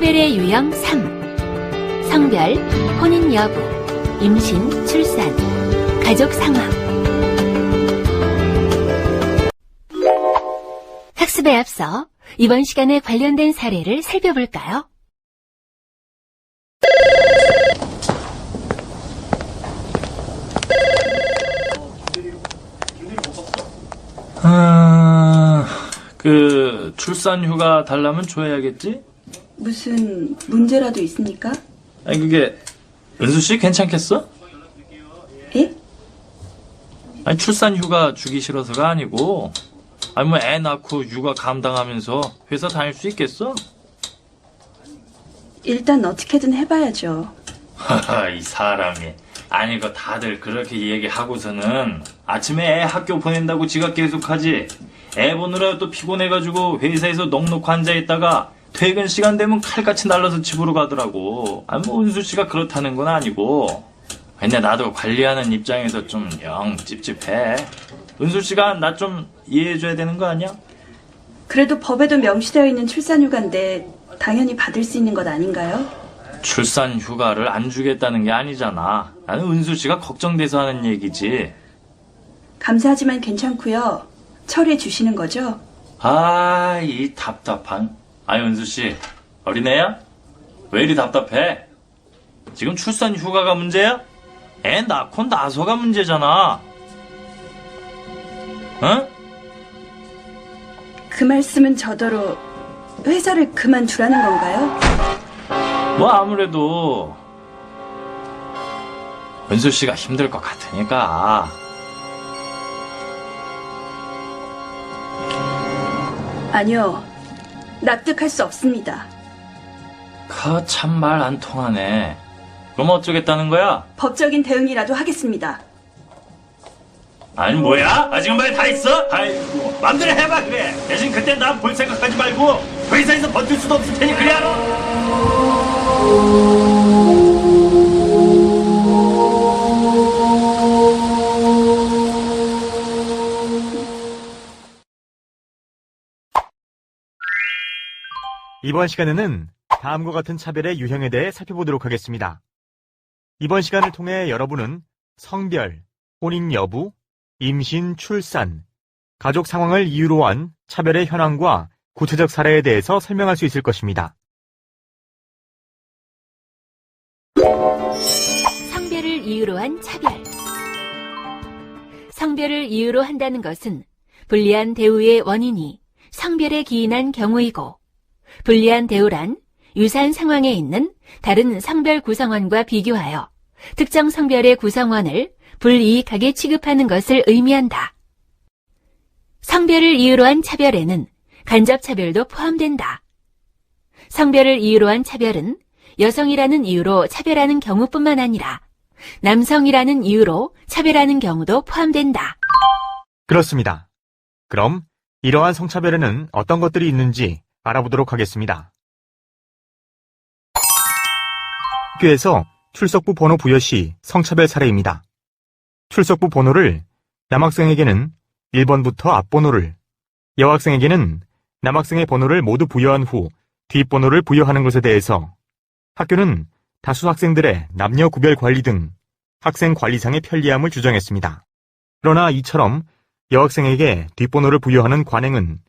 차별의 유형 3. 성별, 혼인 여부, 임신, 출산, 가족 상황. 학습에 앞서 이번 시간에 관련된 사례를 살펴볼까요? 출산 휴가 달라면 줘야겠지? 무슨 문제라도 있습니까? 아니, 그게, 은수 씨 괜찮겠어? 예? 아니, 출산 휴가 주기 싫어서가 아니고, 아니, 뭐 애 낳고 육아 감당하면서 회사 다닐 수 있겠어? 일단 어떻게든 해봐야죠. 하하, 이 사람이. 아니, 이거 다들 그렇게 얘기하고서는 아침에 애 학교 보낸다고 지각 계속하지. 애 보느라 또 피곤해가지고 회사에서 넋놓고 앉아있다가 퇴근 시간 되면 칼같이 날라서 집으로 가더라고. 아니, 뭐 은수 씨가 그렇다는 건 아니고. 근데 나도 관리하는 입장에서 좀 영 찝찝해. 은수 씨가 나 좀 이해해줘야 되는 거 아니야? 그래도 법에도 명시되어 있는 출산휴가인데 당연히 받을 수 있는 것 아닌가요? 출산 휴가를 안 주겠다는 게 아니잖아. 나는 은수 씨가 걱정돼서 하는 얘기지. 감사하지만 괜찮고요. 처리해 주시는 거죠? 아, 이 답답한. 아니, 은수 씨, 어린애야? 왜 이리 답답해? 지금 출산 휴가가 문제야? 애 낳고 나서가 문제잖아. 응? 그 말씀은 저더러 회사를 그만두라는 건가요? 뭐 아무래도 은수 씨가 힘들 것 같으니까. 아니요. 납득할 수 없습니다. 참 말 안 통하네. 그럼 어쩌겠다는 거야? 법적인 대응이라도 하겠습니다. 아니, 뭐야? 아직 말 다 있어? 아이고, 맘대로 해봐, 그래. 대신 그때 나 볼 생각하지 말고 회사에서 버틸 수도 없을 테니 그래, 알아? 이번 시간에는 다음과 같은 차별의 유형에 대해 살펴보도록 하겠습니다. 이번 시간을 통해 여러분은 성별, 혼인 여부, 임신, 출산, 가족 상황을 이유로 한 차별의 현황과 구체적 사례에 대해서 설명할 수 있을 것입니다. 성별을 이유로 한 차별. 성별을 이유로 한다는 것은 불리한 대우의 원인이 성별에 기인한 경우이고, 불리한 대우란 유사한 상황에 있는 다른 성별 구성원과 비교하여 특정 성별의 구성원을 불이익하게 취급하는 것을 의미한다. 성별을 이유로 한 차별에는 간접차별도 포함된다. 성별을 이유로 한 차별은 여성이라는 이유로 차별하는 경우뿐만 아니라 남성이라는 이유로 차별하는 경우도 포함된다. 그렇습니다. 그럼 이러한 성차별에는 어떤 것들이 있는지 알아보도록 하겠습니다. 학교에서 출석부 번호 부여 시 성차별 사례입니다. 출석부 번호를 남학생에게는 1번부터 앞번호를, 여학생에게는 남학생의 번호를 모두 부여한 후 뒷번호를 부여하는 것에 대해서 학교는 다수 학생들의 남녀 구별 관리 등 학생 관리상의 편리함을 주장했습니다. 그러나 이처럼 여학생에게 뒷번호를 부여하는 관행은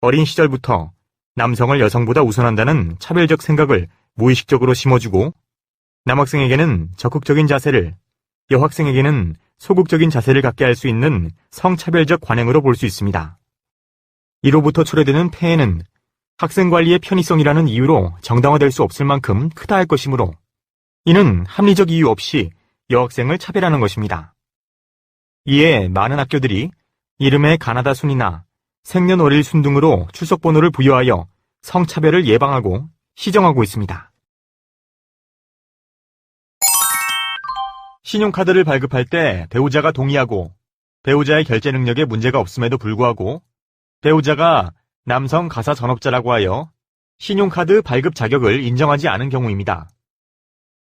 어린 시절부터 남성을 여성보다 우선한다는 차별적 생각을 무의식적으로 심어주고, 남학생에게는 적극적인 자세를, 여학생에게는 소극적인 자세를 갖게 할 수 있는 성차별적 관행으로 볼 수 있습니다. 이로부터 초래되는 폐해는 학생 관리의 편의성이라는 이유로 정당화될 수 없을 만큼 크다 할 것이므로, 이는 합리적 이유 없이 여학생을 차별하는 것입니다. 이에 많은 학교들이 이름의 가나다 순이나 생년월일 순 등으로 출석번호를 부여하여 성차별을 예방하고 시정하고 있습니다. 신용카드를 발급할 때 배우자가 동의하고 배우자의 결제 능력에 문제가 없음에도 불구하고 배우자가 남성 가사 전업자라고 하여 신용카드 발급 자격을 인정하지 않은 경우입니다.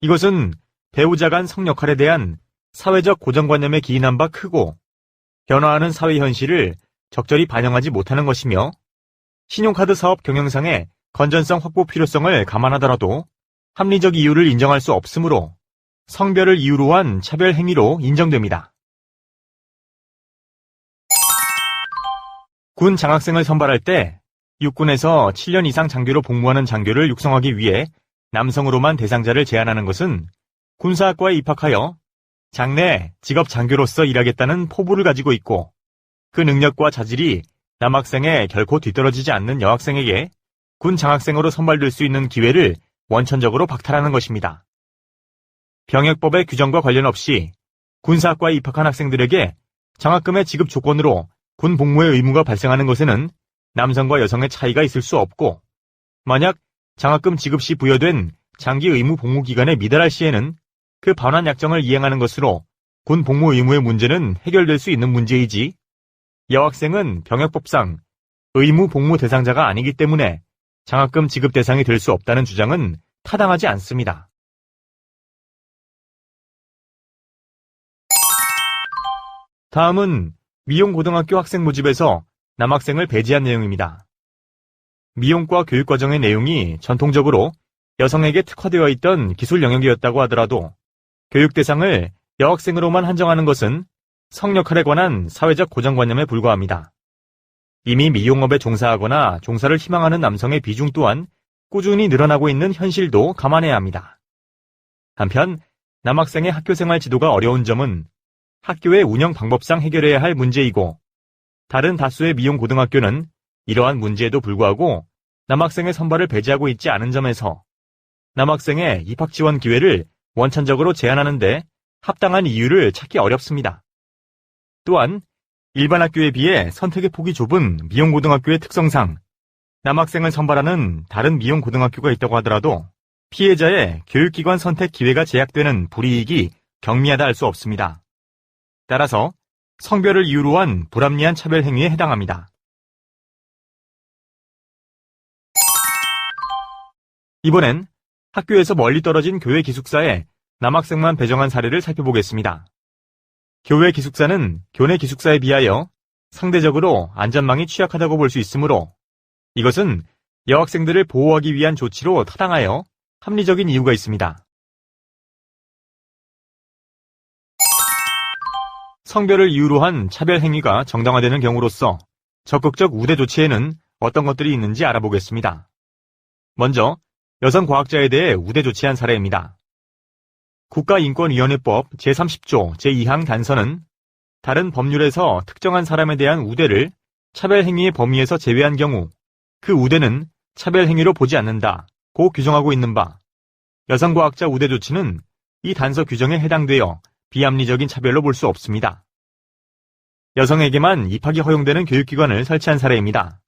이것은 배우자 간 성역할에 대한 사회적 고정관념에 기인한 바 크고 변화하는 사회 현실을 적절히 반영하지 못하는 것이며 신용카드 사업 경영상의 건전성 확보 필요성을 감안하더라도 합리적 이유를 인정할 수 없으므로 성별을 이유로 한 차별 행위로 인정됩니다. 군 장학생을 선발할 때 육군에서 7년 이상 장교로 복무하는 장교를 육성하기 위해 남성으로만 대상자를 제한하는 것은 군사학과에 입학하여 장래 직업 장교로서 일하겠다는 포부를 가지고 있고 그 능력과 자질이 남학생에 결코 뒤떨어지지 않는 여학생에게 군 장학생으로 선발될 수 있는 기회를 원천적으로 박탈하는 것입니다. 병역법의 규정과 관련 없이 군사학과에 입학한 학생들에게 장학금의 지급 조건으로 군 복무의 의무가 발생하는 것에는 남성과 여성의 차이가 있을 수 없고 만약 장학금 지급 시 부여된 장기 의무 복무 기간에 미달할 시에는 그 반환 약정을 이행하는 것으로 군 복무 의무의 문제는 해결될 수 있는 문제이지 여학생은 병역법상 의무 복무 대상자가 아니기 때문에 장학금 지급 대상이 될 수 없다는 주장은 타당하지 않습니다. 다음은 미용고등학교 학생 모집에서 남학생을 배제한 내용입니다. 미용과 교육과정의 내용이 전통적으로 여성에게 특화되어 있던 기술 영역이었다고 하더라도 교육 대상을 여학생으로만 한정하는 것은 성역할에 관한 사회적 고정관념에 불과합니다. 이미 미용업에 종사하거나 종사를 희망하는 남성의 비중 또한 꾸준히 늘어나고 있는 현실도 감안해야 합니다. 한편 남학생의 학교생활 지도가 어려운 점은 학교의 운영 방법상 해결해야 할 문제이고 다른 다수의 미용고등학교는 이러한 문제에도 불구하고 남학생의 선발을 배제하고 있지 않은 점에서 남학생의 입학 지원 기회를 원천적으로 제한하는 데 합당한 이유를 찾기 어렵습니다. 또한 일반 학교에 비해 선택의 폭이 좁은 미용고등학교의 특성상 남학생을 선발하는 다른 미용고등학교가 있다고 하더라도 피해자의 교육기관 선택 기회가 제약되는 불이익이 경미하다 할 수 없습니다. 따라서 성별을 이유로 한 불합리한 차별 행위에 해당합니다. 이번엔 학교에서 멀리 떨어진 교회 기숙사에 남학생만 배정한 사례를 살펴보겠습니다. 교회 기숙사는 교내 기숙사에 비하여 상대적으로 안전망이 취약하다고 볼 수 있으므로 이것은 여학생들을 보호하기 위한 조치로 타당하여 합리적인 이유가 있습니다. 성별을 이유로 한 차별 행위가 정당화되는 경우로서 적극적 우대 조치에는 어떤 것들이 있는지 알아보겠습니다. 먼저 여성 과학자에 대해 우대 조치한 사례입니다. 국가인권위원회법 제30조 제2항 단서는 다른 법률에서 특정한 사람에 대한 우대를 차별 행위의 범위에서 제외한 경우 그 우대는 차별 행위로 보지 않는다고 규정하고 있는 바 여성 과학자 우대 조치는 이 단서 규정에 해당되어 비합리적인 차별로 볼 수 없습니다. 여성에게만 입학이 허용되는 교육기관을 설치한 사례입니다.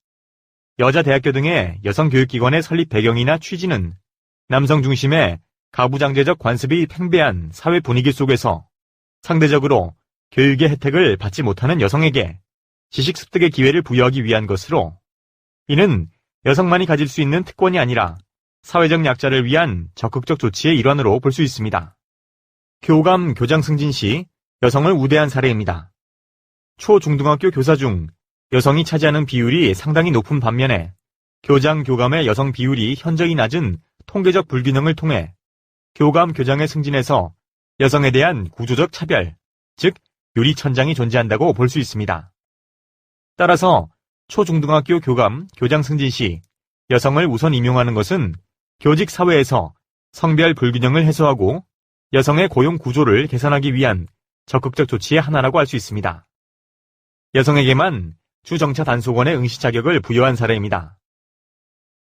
여자대학교 등의 여성교육기관의 설립 배경이나 취지는 남성 중심의 가부장제적 관습이 팽배한 사회 분위기 속에서 상대적으로 교육의 혜택을 받지 못하는 여성에게 지식 습득의 기회를 부여하기 위한 것으로 이는 여성만이 가질 수 있는 특권이 아니라 사회적 약자를 위한 적극적 조치의 일환으로 볼 수 있습니다. 교감 교장 승진 시 여성을 우대한 사례입니다. 초중등학교 교사 중 여성이 차지하는 비율이 상당히 높은 반면에 교장 교감의 여성 비율이 현저히 낮은 통계적 불균형을 통해 교감 교장의 승진에서 여성에 대한 구조적 차별, 즉 유리천장이 존재한다고 볼 수 있습니다. 따라서 초중등학교 교감 교장 승진 시 여성을 우선 임용하는 것은 교직 사회에서 성별 불균형을 해소하고 여성의 고용 구조를 개선하기 위한 적극적 조치의 하나라고 할 수 있습니다. 여성에게만 주정차 단속원의 응시 자격을 부여한 사례입니다.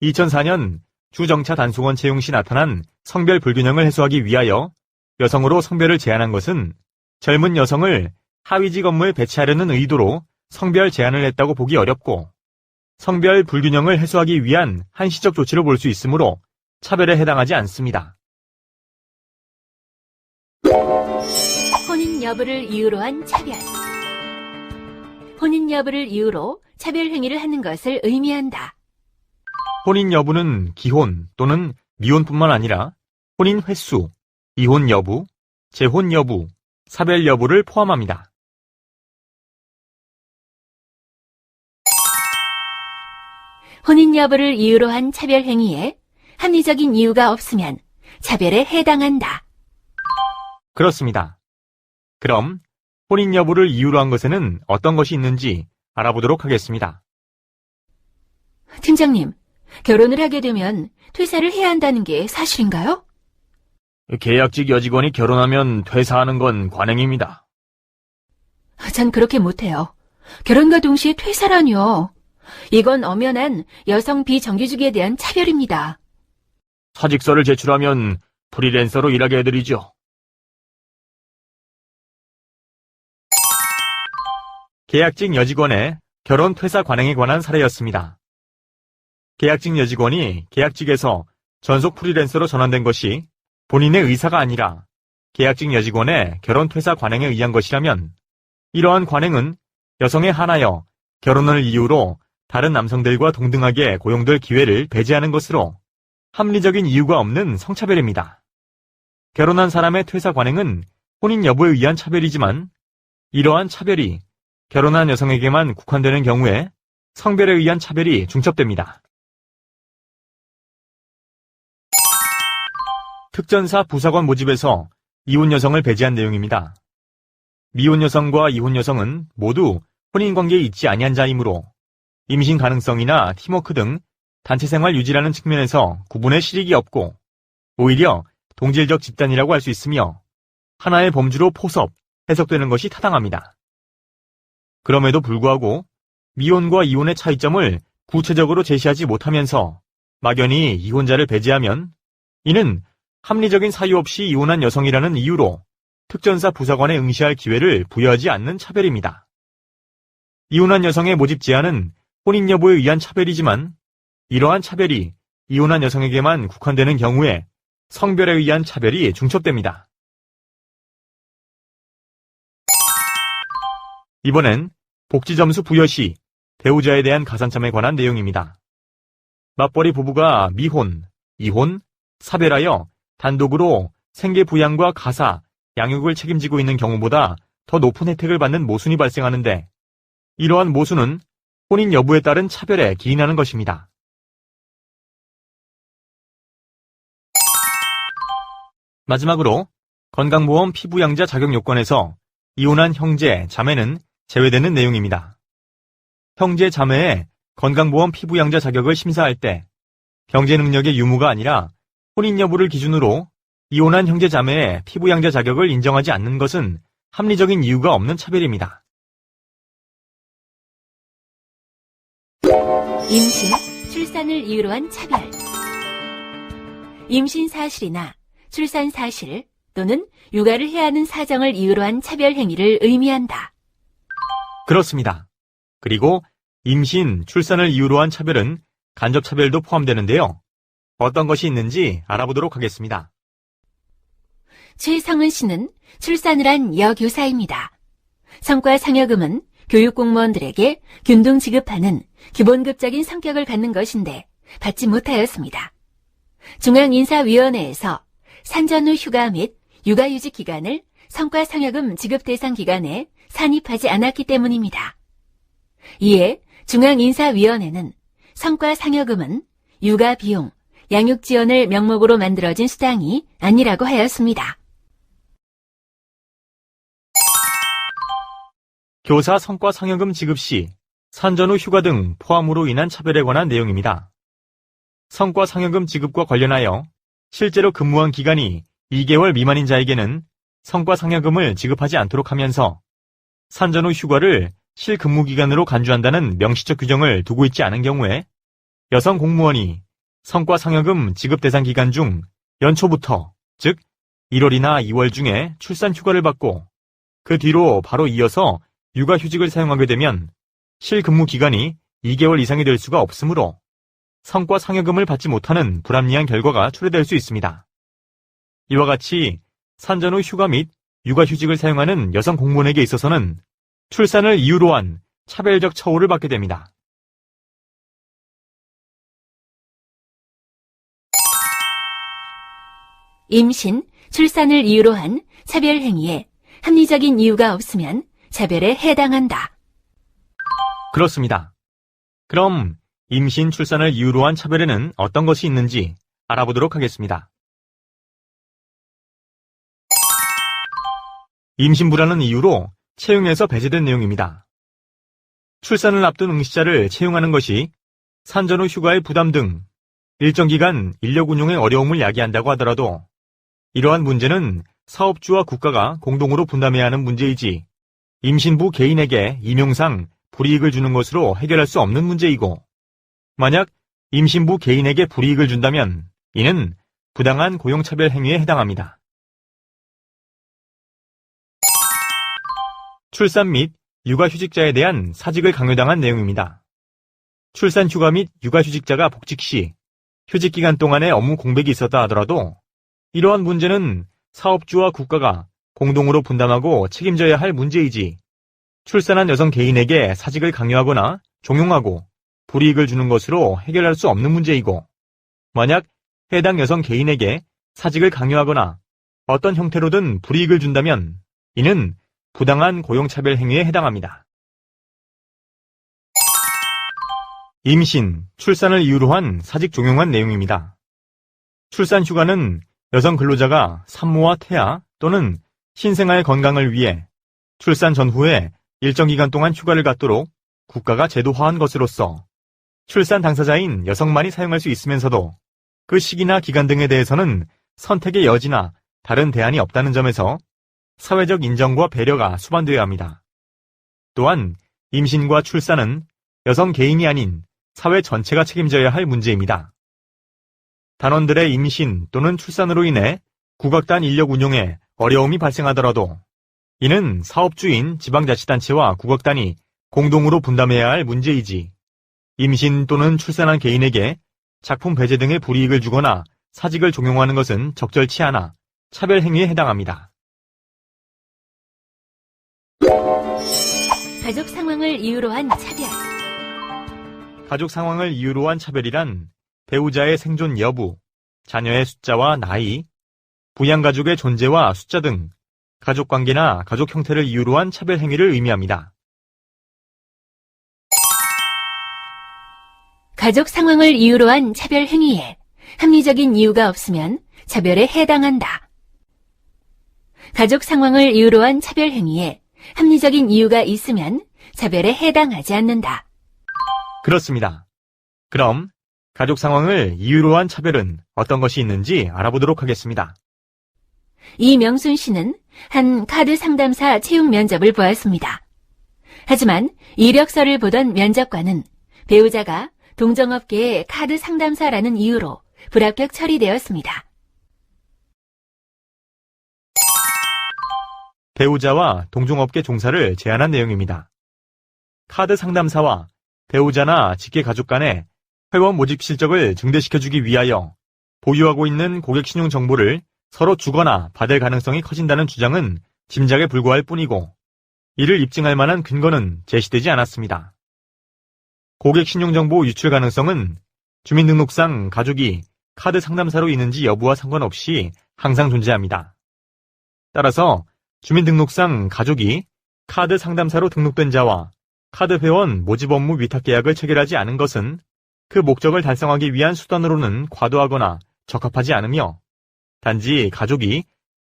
2004년 주정차 단속원 채용 시 나타난 성별 불균형을 해소하기 위하여 여성으로 성별을 제한한 것은 젊은 여성을 하위직 업무에 배치하려는 의도로 성별 제한을 했다고 보기 어렵고 성별 불균형을 해소하기 위한 한시적 조치로 볼 수 있으므로 차별에 해당하지 않습니다. 혼인 여부를 이유로 한 차별. 혼인 여부를 이유로 차별 행위를 하는 것을 의미한다. 혼인 여부는 기혼 또는 미혼뿐만 아니라 혼인 횟수, 이혼 여부, 재혼 여부, 사별 여부를 포함합니다. 혼인 여부를 이유로 한 차별 행위에 합리적인 이유가 없으면 차별에 해당한다. 그렇습니다. 그럼 혼인 여부를 이유로 한 것에는 어떤 것이 있는지 알아보도록 하겠습니다. 팀장님, 결혼을 하게 되면 퇴사를 해야 한다는 게 사실인가요? 계약직 여직원이 결혼하면 퇴사하는 건 관행입니다. 전 그렇게 못해요. 결혼과 동시에 퇴사라뇨. 이건 엄연한 여성 비정규직에 대한 차별입니다. 사직서를 제출하면 프리랜서로 일하게 해드리죠. 계약직 여직원의 결혼 퇴사 관행에 관한 사례였습니다. 계약직 여직원이 계약직에서 전속 프리랜서로 전환된 것이 본인의 의사가 아니라 계약직 여직원의 결혼 퇴사 관행에 의한 것이라면 이러한 관행은 여성에 한하여 결혼을 이유로 다른 남성들과 동등하게 고용될 기회를 배제하는 것으로 합리적인 이유가 없는 성차별입니다. 결혼한 사람의 퇴사 관행은 혼인 여부에 의한 차별이지만 이러한 차별이 결혼한 여성에게만 국한되는 경우에 성별에 의한 차별이 중첩됩니다. 특전사 부사관 모집에서 이혼 여성을 배제한 내용입니다. 미혼 여성과 이혼 여성은 모두 혼인관계에 있지 아니한 자이므로 임신 가능성이나 팀워크 등 단체 생활 유지라는 측면에서 구분의 실익이 없고 오히려 동질적 집단이라고 할 수 있으며 하나의 범주로 포섭, 해석되는 것이 타당합니다. 그럼에도 불구하고 미혼과 이혼의 차이점을 구체적으로 제시하지 못하면서 막연히 이혼자를 배제하면 이는 합리적인 사유 없이 이혼한 여성이라는 이유로 특전사 부사관에 응시할 기회를 부여하지 않는 차별입니다. 이혼한 여성의 모집 제한은 혼인 여부에 의한 차별이지만 이러한 차별이 이혼한 여성에게만 국한되는 경우에 성별에 의한 차별이 중첩됩니다. 이번엔 복지점수 부여 시 배우자에 대한 가산점에 관한 내용입니다. 맞벌이 부부가 미혼, 이혼, 사별하여 단독으로 생계 부양과 가사, 양육을 책임지고 있는 경우보다 더 높은 혜택을 받는 모순이 발생하는데 이러한 모순은 혼인 여부에 따른 차별에 기인하는 것입니다. 마지막으로 건강보험 피부양자 자격 요건에서 이혼한 형제, 자매는 제외되는 내용입니다. 형제, 자매의 건강보험 피부양자 자격을 심사할 때 경제 능력의 유무가 아니라 혼인 여부를 기준으로 이혼한 형제, 자매의 피부양자 자격을 인정하지 않는 것은 합리적인 이유가 없는 차별입니다. 임신, 출산을 이유로 한 차별. 임신 사실이나 출산 사실 또는 육아를 해야 하는 사정을 이유로 한 차별 행위를 의미한다. 그렇습니다. 그리고 임신, 출산을 이유로 한 차별은 간접차별도 포함되는데요. 어떤 것이 있는지 알아보도록 하겠습니다. 최성은 씨는 출산을 한 여교사입니다. 성과 상여금은 교육공무원들에게 균등 지급하는 기본급적인 성격을 갖는 것인데 받지 못하였습니다. 중앙인사위원회에서 산전 후 휴가 및 육아휴직 기간을 성과 상여금 지급 대상 기간에 산입하지 않았기 때문입니다. 이에 중앙인사위원회는 성과 상여금은 육아 비용, 양육 지원을 명목으로 만들어진 수당이 아니라고 하였습니다. 교사 성과 상여금 지급 시 산전 후 휴가 등 포함으로 인한 차별에 관한 내용입니다. 성과 상여금 지급과 관련하여 실제로 근무한 기간이 2개월 미만인 자에게는 성과 상여금을 지급하지 않도록 하면서 산전 후 휴가를 실근무기간으로 간주한다는 명시적 규정을 두고 있지 않은 경우에 여성 공무원이 성과 상여금 지급 대상 기간 중 연초부터, 즉 1월이나 2월 중에 출산 휴가를 받고 그 뒤로 바로 이어서 육아휴직을 사용하게 되면 실근무 기간이 2개월 이상이 될 수가 없으므로 성과 상여금을 받지 못하는 불합리한 결과가 초래될 수 있습니다. 이와 같이 산전 후 휴가 및 육아휴직을 사용하는 여성 공무원에게 있어서는 출산을 이유로 한 차별적 처우를 받게 됩니다. 임신, 출산을 이유로 한 차별 행위에 합리적인 이유가 없으면 차별에 해당한다. 그렇습니다. 그럼 임신, 출산을 이유로 한 차별에는 어떤 것이 있는지 알아보도록 하겠습니다. 임신부라는 이유로 채용에서 배제된 내용입니다. 출산을 앞둔 응시자를 채용하는 것이 산전 후 휴가의 부담 등 일정 기간 인력 운용의 어려움을 야기한다고 하더라도 이러한 문제는 사업주와 국가가 공동으로 분담해야 하는 문제이지 임신부 개인에게 임용상 불이익을 주는 것으로 해결할 수 없는 문제이고, 만약 임신부 개인에게 불이익을 준다면 이는 부당한 고용차별 행위에 해당합니다. 출산 및 육아휴직자에 대한 사직을 강요당한 내용입니다. 출산 휴가 및 육아휴직자가 복직 시 휴직 기간 동안에 업무 공백이 있었다 하더라도 이러한 문제는 사업주와 국가가 공동으로 분담하고 책임져야 할 문제이지 출산한 여성 개인에게 사직을 강요하거나 종용하고 불이익을 주는 것으로 해결할 수 없는 문제이고, 만약 해당 여성 개인에게 사직을 강요하거나 어떤 형태로든 불이익을 준다면 이는 부당한 고용차별 행위에 해당합니다. 임신, 출산을 이유로 한 사직 종용한 내용입니다. 출산 휴가는 여성 근로자가 산모와 태아 또는 신생아의 건강을 위해 출산 전후에 일정 기간 동안 휴가를 갖도록 국가가 제도화한 것으로서 출산 당사자인 여성만이 사용할 수 있으면서도 그 시기나 기간 등에 대해서는 선택의 여지나 다른 대안이 없다는 점에서 사회적 인정과 배려가 수반되어야 합니다. 또한 임신과 출산은 여성 개인이 아닌 사회 전체가 책임져야 할 문제입니다. 단원들의 임신 또는 출산으로 인해 국악단 인력 운용에 어려움이 발생하더라도 이는 사업주인 지방자치단체와 국악단이 공동으로 분담해야 할 문제이지 임신 또는 출산한 개인에게 작품 배제 등의 불이익을 주거나 사직을 종용하는 것은 적절치 않아 차별 행위에 해당합니다. 가족 상황을 이유로 한 차별. 가족 상황을 이유로 한 차별이란 배우자의 생존 여부, 자녀의 숫자와 나이, 부양가족의 존재와 숫자 등 가족관계나 가족 형태를 이유로 한 차별 행위를 의미합니다. 가족 상황을 이유로 한 차별 행위에 합리적인 이유가 없으면 차별에 해당한다. 가족 상황을 이유로 한 차별 행위에 합리적인 이유가 있으면 차별에 해당하지 않는다. 그렇습니다. 그럼 가족 상황을 이유로 한 차별은 어떤 것이 있는지 알아보도록 하겠습니다. 이명순 씨는 한 카드 상담사 채용 면접을 보았습니다. 하지만 이력서를 보던 면접관은 배우자가 동정업계의 카드 상담사라는 이유로 불합격 처리되었습니다. 배우자와 동종업계 종사를 제한한 내용입니다. 카드 상담사와 배우자나 직계 가족 간의 회원 모집 실적을 증대시켜주기 위하여 보유하고 있는 고객 신용 정보를 서로 주거나 받을 가능성이 커진다는 주장은 짐작에 불과할 뿐이고 이를 입증할 만한 근거는 제시되지 않았습니다. 고객 신용정보 유출 가능성은 주민등록상 가족이 카드 상담사로 있는지 여부와 상관없이 항상 존재합니다. 따라서 주민등록상 가족이 카드 상담사로 등록된 자와 카드 회원 모집 업무 위탁 계약을 체결하지 않은 것은 그 목적을 달성하기 위한 수단으로는 과도하거나 적합하지 않으며 단지 가족이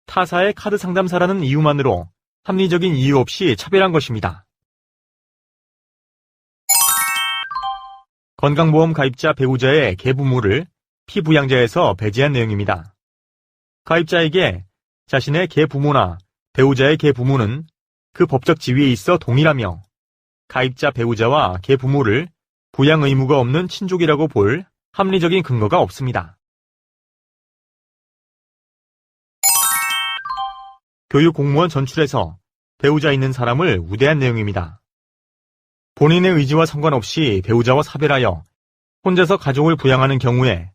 타사의 카드 상담사라는 이유만으로 합리적인 이유 없이 차별한 것입니다. 건강보험 가입자 배우자의 계부모를 피부양자에서 배제한 내용입니다. 가입자에게 자신의 계부모나 배우자의 계부모는 그 법적 지위에 있어 동일하며 가입자 배우자와 계부모를 부양 의무가 없는 친족이라고 볼 합리적인 근거가 없습니다. 교육 공무원 전출에서 배우자 있는 사람을 우대한 내용입니다. 본인의 의지와 상관없이 배우자와 사별하여 혼자서 가족을 부양하는 경우에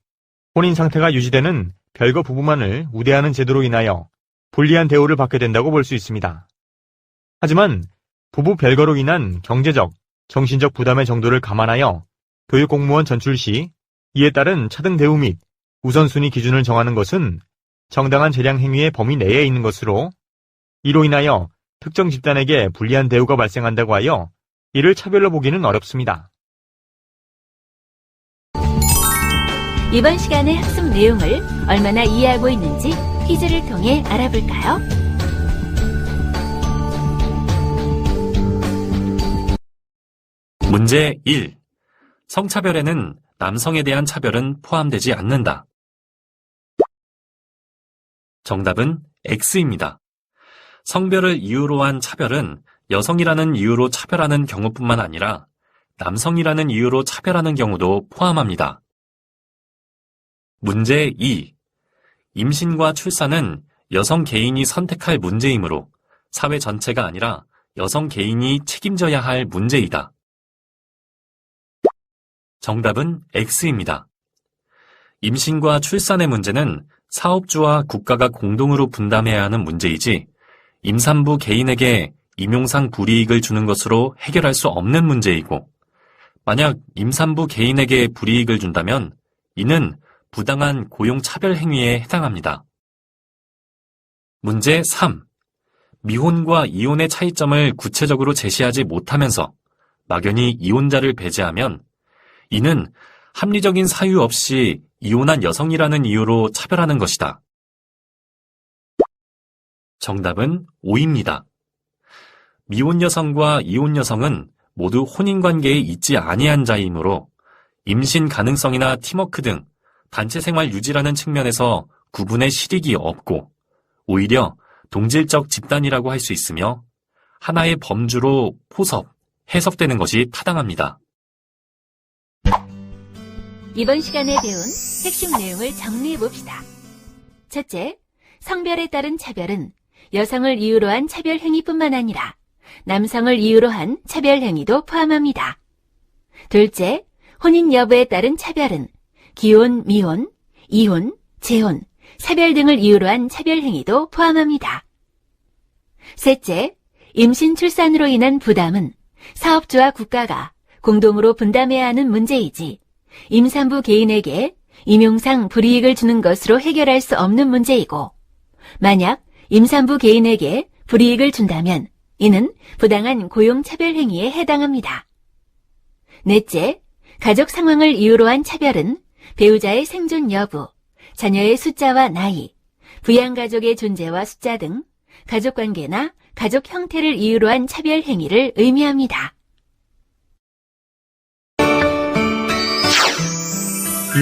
혼인 상태가 유지되는 별거 부부만을 우대하는 제도로 인하여 불리한 대우를 받게 된다고 볼 수 있습니다. 하지만 부부 별거로 인한 경제적, 정신적 부담의 정도를 감안하여 교육 공무원 전출 시 이에 따른 차등 대우 및 우선순위 기준을 정하는 것은 정당한 재량 행위의 범위 내에 있는 것으로 이로 인하여 특정 집단에게 불리한 대우가 발생한다고 하여 이를 차별로 보기는 어렵습니다. 이번 시간의 학습 내용을 얼마나 이해하고 있는지 퀴즈를 통해 알아볼까요? 문제 1. 성차별에는 남성에 대한 차별은 포함되지 않는다. 정답은 X입니다. 성별을 이유로 한 차별은 여성이라는 이유로 차별하는 경우뿐만 아니라 남성이라는 이유로 차별하는 경우도 포함합니다. 문제 2. 임신과 출산은 여성 개인이 선택할 문제이므로 사회 전체가 아니라 여성 개인이 책임져야 할 문제이다. 정답은 X입니다. 임신과 출산의 문제는 사업주와 국가가 공동으로 분담해야 하는 문제이지 임산부 개인에게 임용상 불이익을 주는 것으로 해결할 수 없는 문제이고 만약 임산부 개인에게 불이익을 준다면 이는 부당한 고용차별 행위에 해당합니다. 문제 3. 미혼과 이혼의 차이점을 구체적으로 제시하지 못하면서 막연히 이혼자를 배제하면 이는 합리적인 사유 없이 이혼한 여성이라는 이유로 차별하는 것이다. 정답은 O입니다. 미혼 여성과 이혼 여성은 모두 혼인관계에 있지 아니한 자이므로 임신 가능성이나 팀워크 등 단체 생활 유지라는 측면에서 구분의 실익이 없고 오히려 동질적 집단이라고 할 수 있으며 하나의 범주로 포섭, 해석되는 것이 타당합니다. 이번 시간에 배운 핵심 내용을 정리해봅시다. 첫째, 성별에 따른 차별은 여성을 이유로 한 차별 행위뿐만 아니라 남성을 이유로 한 차별 행위도 포함합니다. 둘째, 혼인 여부에 따른 차별은 기혼, 미혼, 이혼, 재혼, 사별 등을 이유로 한 차별 행위도 포함합니다. 셋째, 임신 출산으로 인한 부담은 사업주와 국가가 공동으로 분담해야 하는 문제이지 임산부 개인에게 임용상 불이익을 주는 것으로 해결할 수 없는 문제이고 만약 임산부 개인에게 불이익을 준다면 이는 부당한 고용차별 행위에 해당합니다. 넷째, 가족 상황을 이유로 한 차별은 배우자의 생존 여부, 자녀의 숫자와 나이, 부양가족의 존재와 숫자 등 가족관계나 가족 형태를 이유로 한 차별 행위를 의미합니다.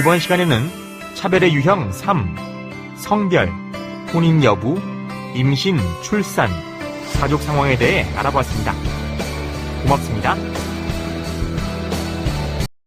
이번 시간에는 차별의 유형 3, 성별, 혼인 여부, 임신, 출산, 가족 상황에 대해 알아보았습니다. 고맙습니다.